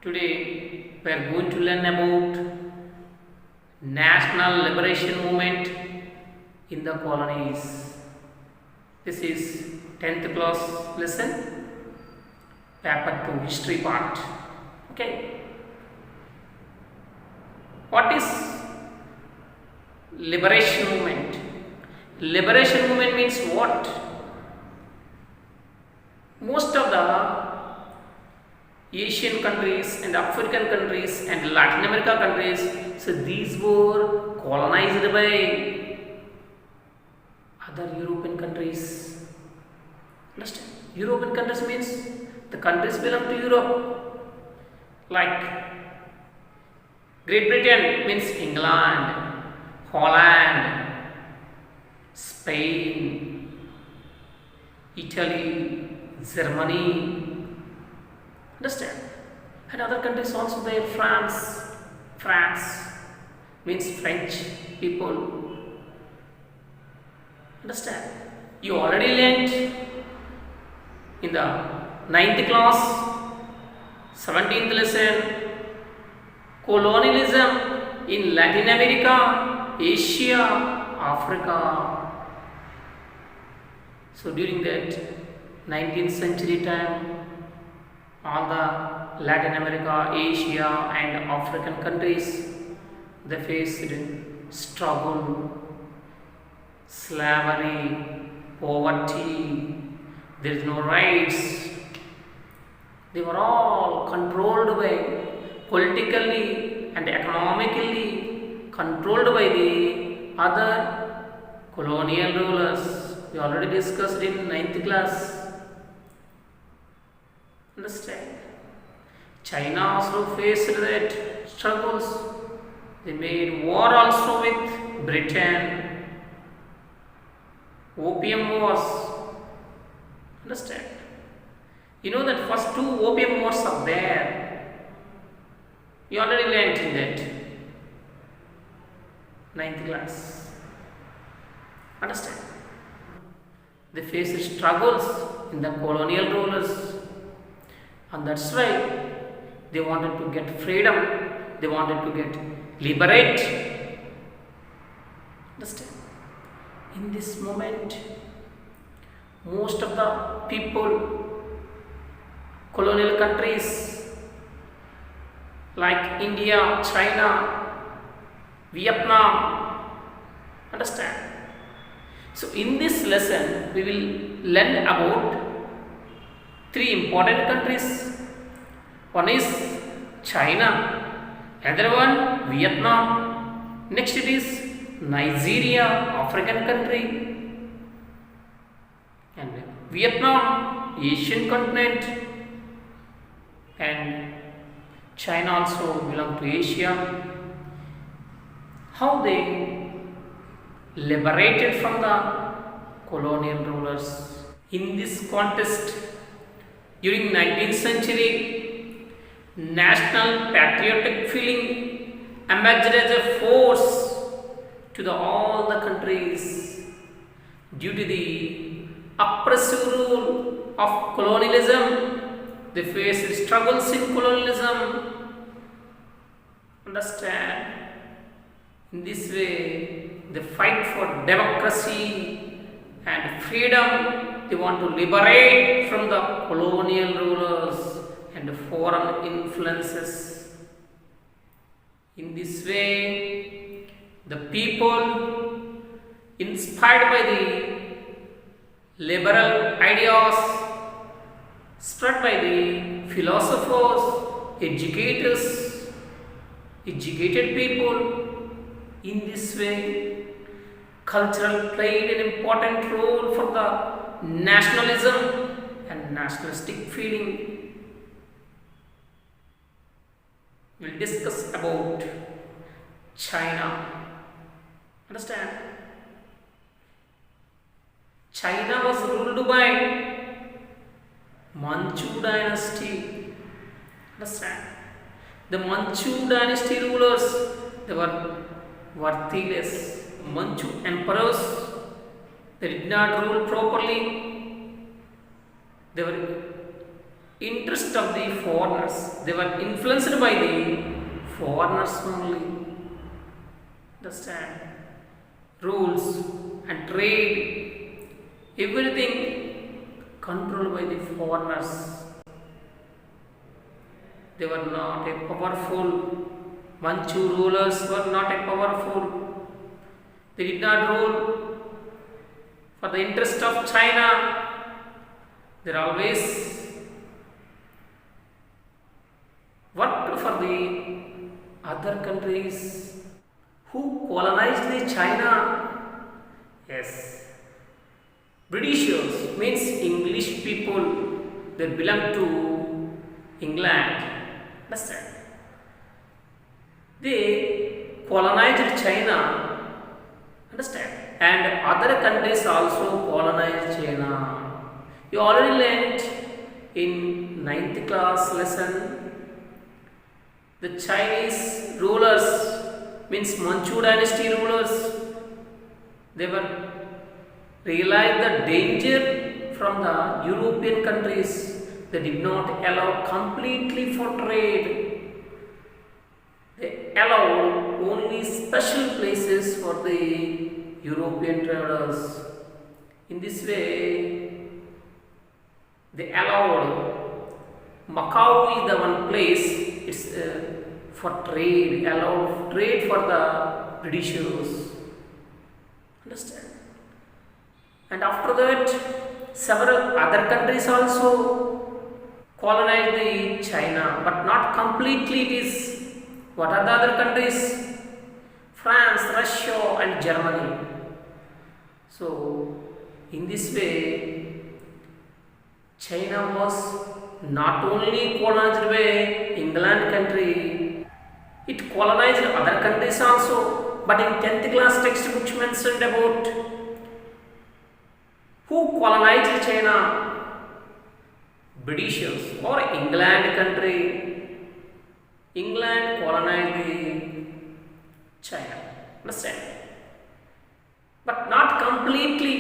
Today we are going to learn about national liberation movement in the colonies. This is 10th class lesson, paper 2 history part. Okay. What is liberation movement? Liberation movement means what? Most of the Asian countries and African countries and Latin America countries, so these were colonized by other European countries. Understand? European countries means the countries belong to Europe. Like Great Britain means England, Holland, Spain, Italy, Germany. Understand? And other countries also there. France means French people. Understand? You already learned in the 9th class, 17th lesson, colonialism in Latin America, Asia, Africa. So during that 19th century time, all the Latin America, Asia and African countries, they faced struggle, slavery, poverty, there is no rights. They were all controlled by, politically and economically controlled by the other colonial rulers. We already discussed in 9th class. Understand? China also faced that struggles. They made war also with Britain. Opium wars. Understand? You know that first 2 opium wars are there. You already learned in that 9th class. Understand? They faced struggles in the colonial rulers. And that's why they wanted to get freedom, they wanted to get liberate. Understand? In this moment, most of the people, colonial countries like India, China, Vietnam, understand? So in this lesson, we will learn about 3 important countries. One is China, another one Vietnam, next it is Nigeria, African country, and Vietnam, Asian continent, and China also belong to Asia. How they liberated from the colonial rulers. In this contest, during 19th century, national patriotic feeling emerged as a force to all the countries due to the oppressive rule of colonialism. They faced struggles in colonialism. Understand? In this way, they fight for democracy and freedom. They want to liberate from the colonial rulers and foreign influences. In this way, the people, inspired by the liberal ideas spread by the philosophers, educated people, in this way, culture played an important role for the nationalism and nationalistic feeling. We'll discuss about China. Understand? China was ruled by Manchu dynasty. Understand? The Manchu dynasty rulers, they were worthless. Manchu emperors, they did not rule properly. They were interest of the foreigners. They were influenced by the foreigners only. Understand? Rules and trade, everything controlled by the foreigners. They were not a powerful. Manchu rulers were not a powerful. They did not rule for the interest of China. They always worked for the other countries. Who colonized the China? Yes, Britishers, means English people. They belong to England. Understand? They colonized China. Understand? And other countries also colonized China. You already learned in 9th class lesson. The Chinese rulers, means Manchu dynasty rulers, they were realized the danger from the European countries. They did not allow completely for trade. They allowed only special places for the European traders. In this way, they allowed Macau is the one place. It's for trade, allowed trade for the Britishers. Understand? And after that, several other countries also colonized the China, but not completely. It is, what are the other countries? France, Russia and Germany. So in this way, China was not only colonized by England country, it colonized other countries also. But in 10th class textbook mentioned about who colonized China? Britishers or England country. England colonized the China. Understand? But not completely.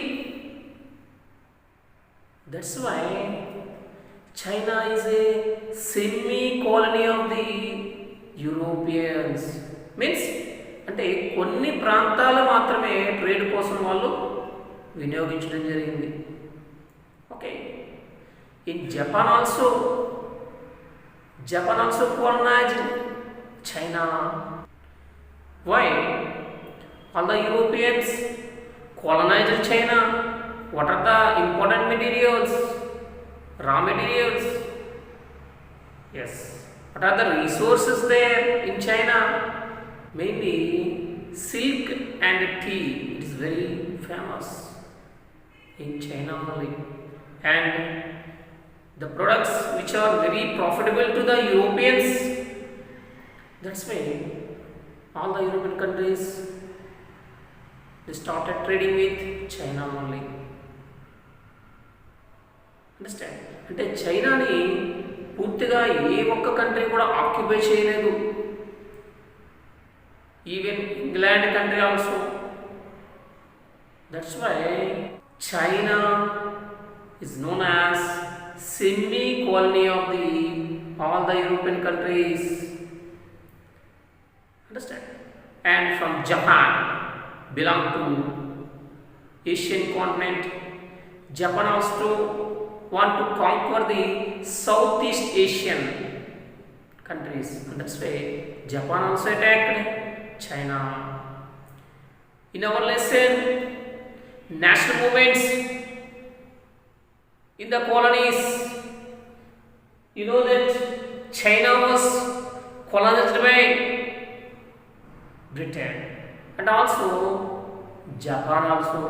That's why China is a semi-colony of the Europeans. Means అంటే కొన్ని ప్రాంతాలు మాత్రమే trade కోసం వాళ్ళు వినియోగించడం జరిగింది. Okay. In Japan also colonized China. Why? All the Europeans colonized China. What are the important materials? Raw materials. Yes. What are the resources there in China? Mainly silk and tea. It is very famous in China only. And the products which are very profitable to the Europeans. That's why all the European countries, they started trading with China only. Understand? అంటే చైనాని పూర్తిగా ఏ ఒక్క country కూడా occupy చేయలేదు. Even England country also. That's why China is known as semi-colony of the all the European countries. Understand? And from Japan, belong to Asian continent. Japan also want to conquer the Southeast Asian countries. And that's why Japan also attacked China. In our lesson, national movements in the colonies, you know that China was colonized by Britain, and also Japan also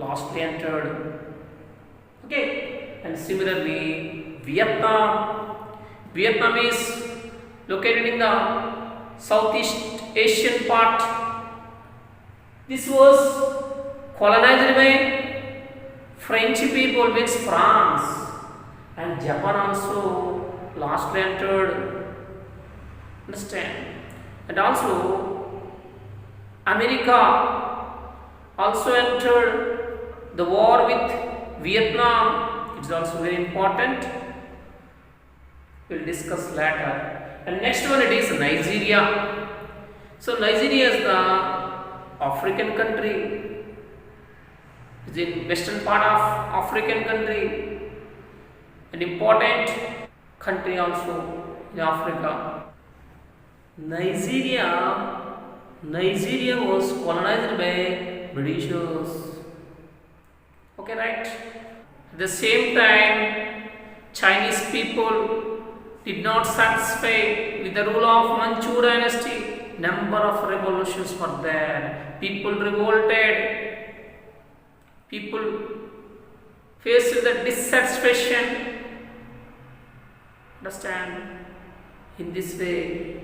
lastly entered. Okay, and similarly Vietnam is located in the Southeast Asian part. This was colonized by French people, means France, and Japan also lastly entered. Understand? And also America also entered the war with Vietnam. It's also very important. We'll discuss later. And next one it is Nigeria. So Nigeria is the African country. It's in western part of African country. An important country also in Africa. Nigeria was colonized by Britishers. Okay, right? At the same time, Chinese people did not satisfy with the rule of Manchu dynasty. Number of revolutions were there. People revolted. People faced the dissatisfaction. Understand? In this way,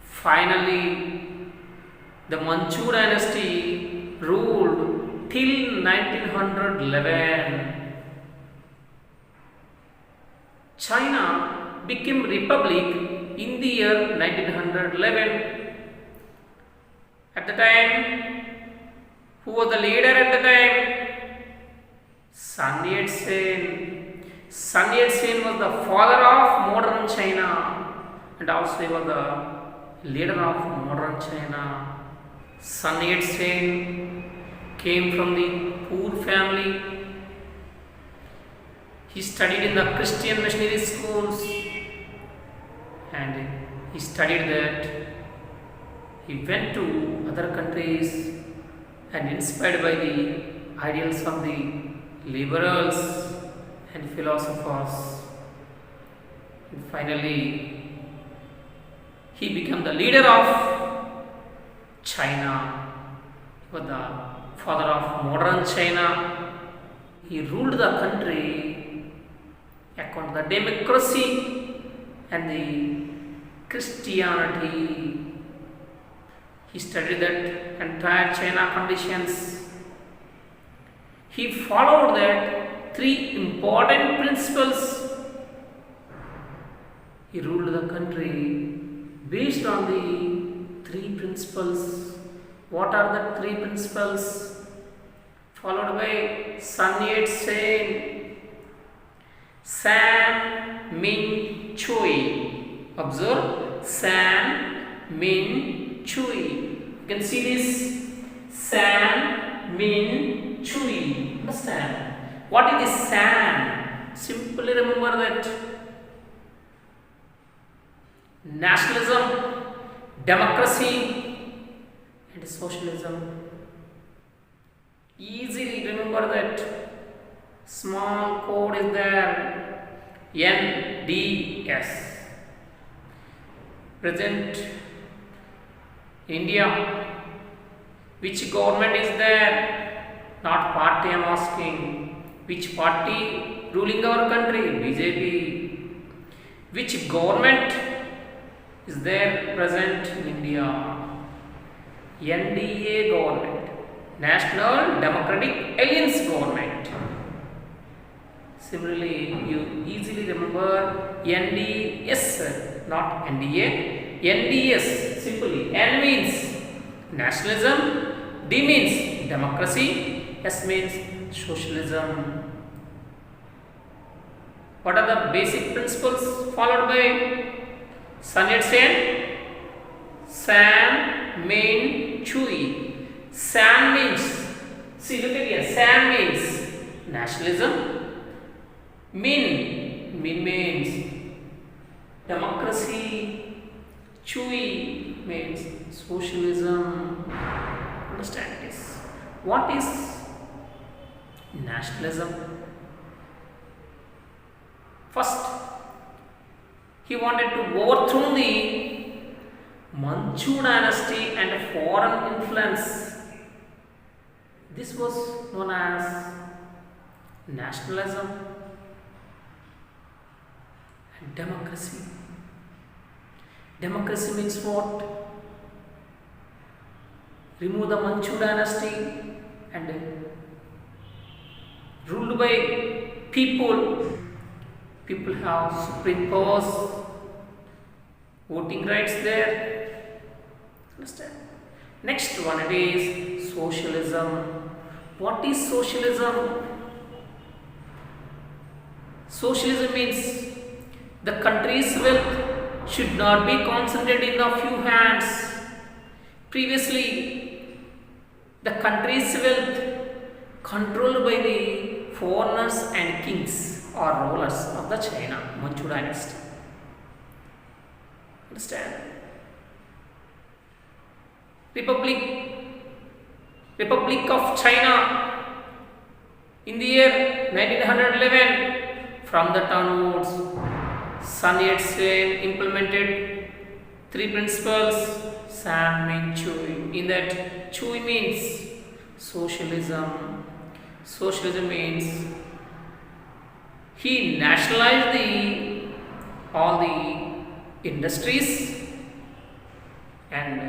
finally, the Manchu dynasty ruled till 1911. China became republic in the year 1911. At the time, who was the leader at the time? Sun Yat-sen. Sun Yat-sen was the father of modern China and also he was the leader of modern China. Sun Yat-sen came from the poor family. He studied in the Christian missionary schools and he studied that. He went to other countries and inspired by the ideals of the liberals and philosophers. And finally, he became the leader of China. He was the father of modern China. He ruled the country according to the democracy and the Christianity. He studied that entire China conditions. He followed that three important principles. He ruled the country based on the three principles. What are the three principles? Followed by Sun Yat-sen, San Min Chui. Observe San Min Chui. You can see this San Min Chui. Understand? What is this San? Simply remember that nationalism, democracy, and socialism. Easily remember that small code is there. NDS. Present India. Which government is there? Not party I am asking. Which party ruling our country? BJP. Which government is there present in India? NDA government. National Democratic Alliance government. Similarly, you easily remember NDS, not NDA. NDS, simply. N means nationalism, D means democracy, S means socialism. What are the basic principles followed by Sun Yat-sen? San Min Chui. San means, see, look at here, San means nationalism. Min means democracy. Chui means socialism. Understand this. What is nationalism? First, he wanted to overthrow the Manchu dynasty and foreign influence. This was known as nationalism and democracy. Democracy means what? Remove the Manchu dynasty and ruled by people. People have supreme powers, voting rights there. Understand? Next one it is socialism. What is socialism? Socialism means The country's wealth should not be concentrated in a few hands. Previously, the country's wealth controlled by the foreigners and kings or rulers of the China Manchu dynasty. Understand? Republic of China in the year 1911, from that onwards, Sun Yat-sen implemented 3 principles. San means Chui. In that, Chui means socialism. Socialism means he nationalized all the industries and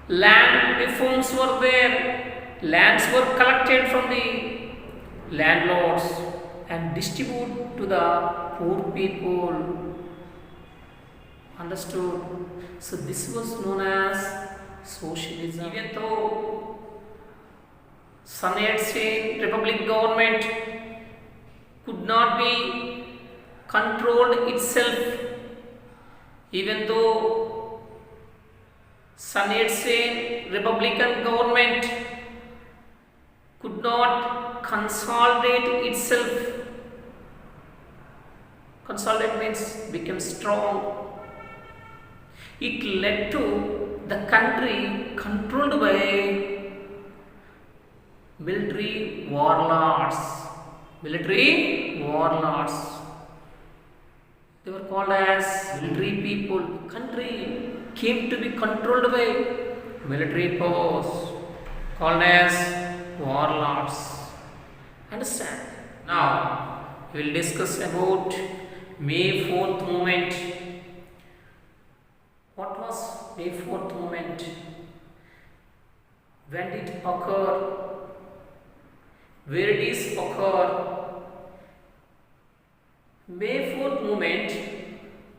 land reforms were there. Lands were collected from the landlords and distributed to the poor people. Understood? So this was known as socialism. Even though Sun Yat-sen Republic government could not be controlled itself, even though Sun Yat-sen Republican government could not consolidate itself. Consolidate means become strong. It led to the country controlled by military warlords. Military warlords. They were called as military people. Country came to be controlled by military powers called as warlords. Understand? Now we will discuss about May 4th movement. What was May 4th movement? When did it occur? Where it is occur? May 4th movement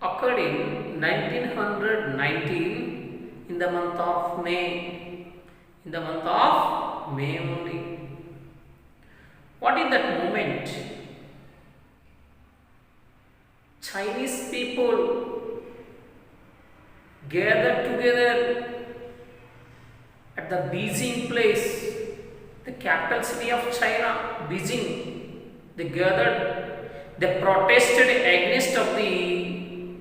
occurred in 1919 in the month of May. In the month of May only. What is that movement? Chinese people gathered together at the Beijing place, the capital city of China, Beijing. They gathered, they protested against of the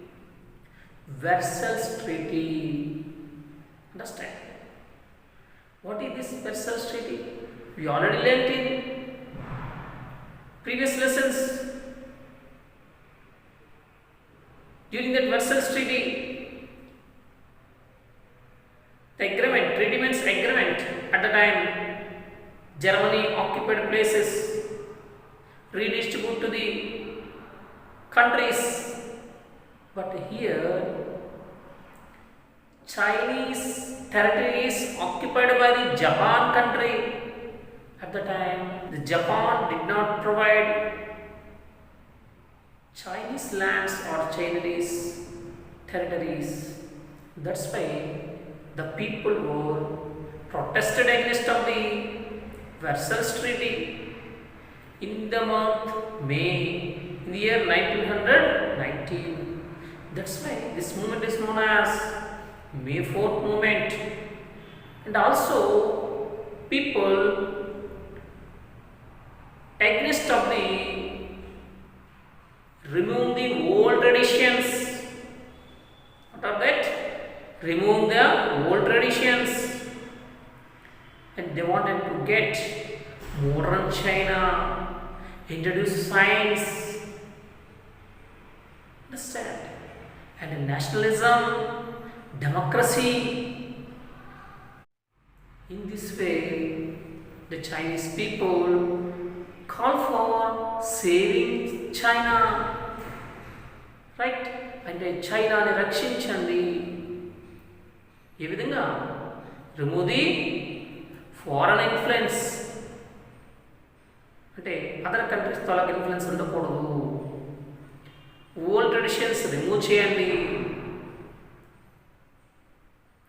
Versailles Treaty. Understand? What is this Versailles Treaty? We already learnt in previous lessons. During that Versailles Treaty, the agreement, treaty means agreement. At the time, Germany occupied places, redistribute to the countries. But here, Chinese territory is occupied by the Japan country. At the time, the Japan did not provide Chinese lands or Chinese territories. That's why the people were protested against of the Versailles Treaty in the month May in the year 1919. That's why this movement is known as May 4th movement. And also people against of the remove the old traditions. What are that? Remove the old traditions, and they wanted to get modern China, introduce science. Understand? And nationalism, democracy. In this way, the Chinese people call for saving China, right? అంటే చైనాని రక్షించండి. ఏ విధంగా? Remove the foreign influence, అంటే other countries తాలూకు influence ఉండకూడదు. Old traditions remove చేయండి,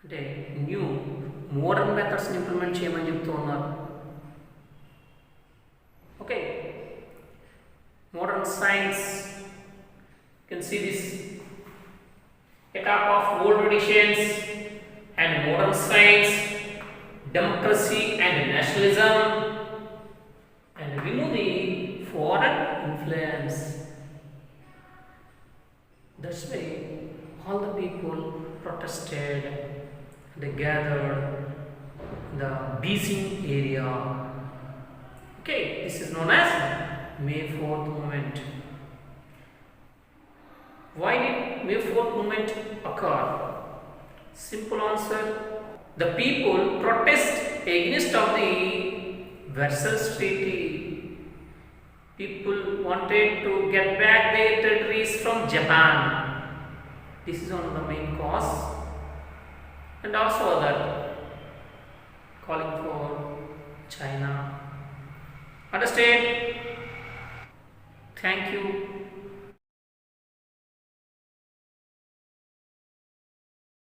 అంటే new modern మెథడ్స్ని implement చేయమని చెప్తూ ఉన్నారు. Okay, modern science. You can see this attack of old traditions and modern science, democracy and nationalism, and remove the foreign influence. That's why all the people protested, they gathered in the Beijing area. Okay, this is known as May 4th movement. Why did May 4th movement occur? Simple answer. The people protest against of the Versailles Treaty. People wanted to get back their territories from Japan. This is one of the main cause. And also other calling for China. Understand? Thank you.